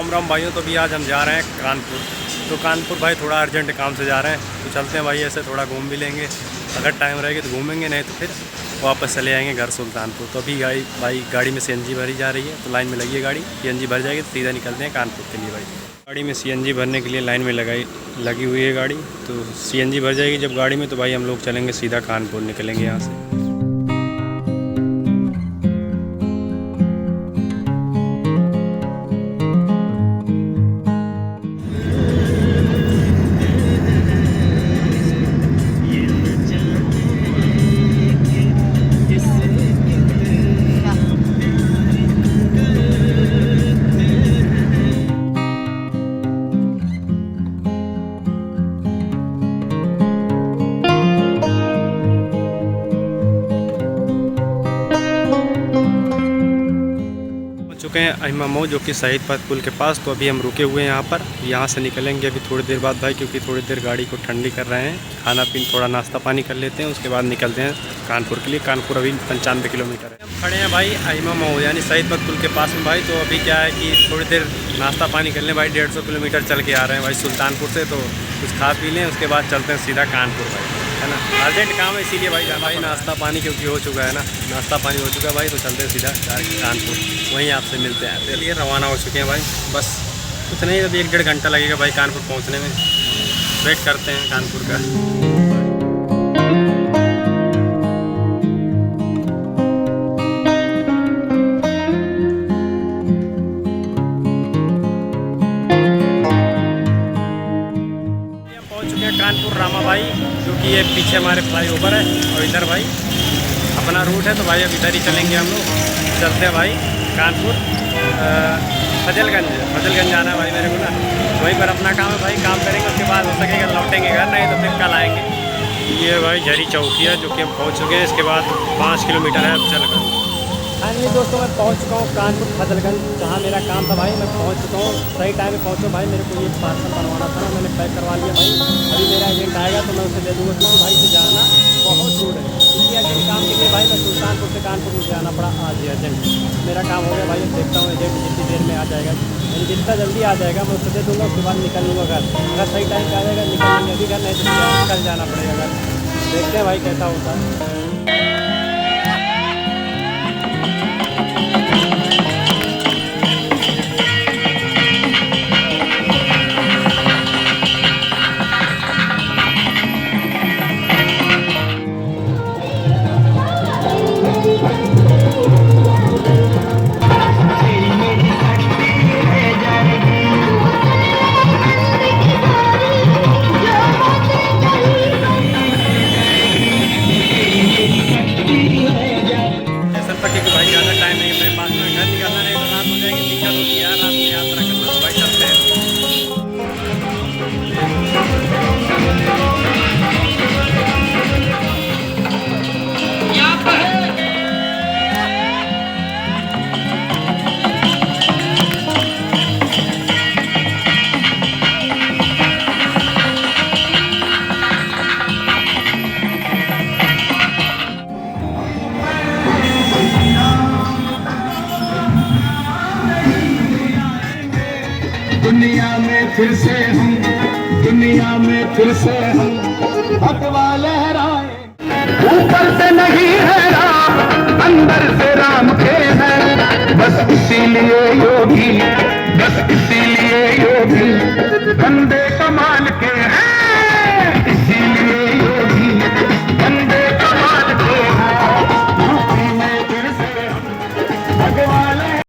राम राम भाइयों। तो अभी आज हम जा रहे हैं कानपुर। तो कानपुर भाई थोड़ा अर्जेंट काम से जा रहे हैं, तो चलते हैं भाई। ऐसे थोड़ा घूम भी लेंगे, अगर टाइम रहेगा तो घूमेंगे, नहीं तो फिर वापस चले आएंगे घर सुल्तानपुर। तो अभी गाड़ी में सीएनजी भरी जा रही है, तो लाइन में लगी है गाड़ी। सीएनजी भर जाएगी तो सीधा निकलते हैं कानपुर के लिए भाई। गाड़ी में सीएनजी भरने के लिए लाइन में लगी हुई है गाड़ी। तो सीएनजी भर जाएगी जब गाड़ी में, तो भाई हम लोग चलेंगे सीधा कानपुर, निकलेंगे यहाँ से। चुके हैं अहिमामऊ, जो कि शहीद पथ पुल के पास। तो अभी हम रुके हुए हैं यहाँ पर। यहाँ से निकलेंगे अभी थोड़ी देर बाद भाई, क्योंकि थोड़ी देर गाड़ी को ठंडी कर रहे हैं, खाना पीना थोड़ा नाश्ता पानी कर लेते हैं, उसके बाद निकलते हैं कानपुर के लिए। कानपुर अभी 95 किलोमीटर है। हम खड़े हैं भाई अहिमामऊ यानी शहीद पथ पुल के पास में भाई। तो अभी क्या है कि थोड़ी देर नाश्ता पानी कर लें भाई। 150 किलोमीटर चल के आ रहे हैं भाई सुल्तानपुर से, तो कुछ खा पी लें, उसके बाद चलते हैं सीधा कानपुर भाई, है ना। अर्जेंट काम है इसीलिए भाई जाना। भाई नाश्ता पानी क्योंकि हो चुका है ना, नाश्ता पानी हो चुका है भाई, तो चलते हैं सीधा कानपुर, वहीं आपसे मिलते हैं। चलिए रवाना हो चुके हैं भाई, बस उतना ही। अभी 1-1.5 घंटा लगेगा भाई कानपुर पहुंचने में। वेट करते हैं कानपुर का। कानपुर रामा भाई, जो कि ये पीछे हमारे फ्लाईओवर है, और इधर भाई अपना रूट है। तो भाई अब इधर ही चलेंगे हम लोग। चलते हैं भाई कानपुर। फजलगंज जाना है भाई मेरे को ना, वहीं पर अपना काम है भाई। काम करेंगे, उसके बाद हो सकेगा लौटेंगे घर, नहीं तो फिर कल आएंगे। ये भाई झरी चौकी है, जो कि हम पहुँच चुके हैं। इसके बाद 5 किलोमीटर है अब चलकर। हाँ जी दोस्तों, मैं पहुंच चुका हूँ कानपुर फजलगंज, जहाँ मेरा काम था भाई। मैं पहुंच चुका हूँ, सही टाइम में पहुँचो भाई। मेरे को ये पार्सल बनवाना था ना, मैंने पैक करवा लिया भाई। अभी मेरा एजेंट आएगा तो मैं उसे दे दूँगा, क्योंकि भाई से जाना बहुत दूर है। इसी अर्जेंट काम के लिए भाई मैं सुल्तानपुर से कानपुर मुझे आना पड़ा आज ही अर्जेंट। मेरा काम हो गया भाई, देखता हूँ एजेंट जितनी देर में आ जाएगा, यानी जितना जल्दी आ जाएगा मैं उसे दे दूँगा। उसके बाद निकल लूँगा घर। अगर सही टाइम पर आ जाएगा निकल लेंगे, अभी घर नहीं तो कल जाना पड़ेगा घर। देखते हैं भाई कैसा होता है। भाई ज़्यादा टाइम नहीं है मेरे पास में, घर निकलना नहीं तो रात हो जाएगी। दिक्कत होती है रात में यात्रा करना। तो भाई चलते हैं। दुनिया में फिर से हम भगवा लहराए। ऊपर से नहीं है राम, अंदर से राम के है, बस इसीलिए योगी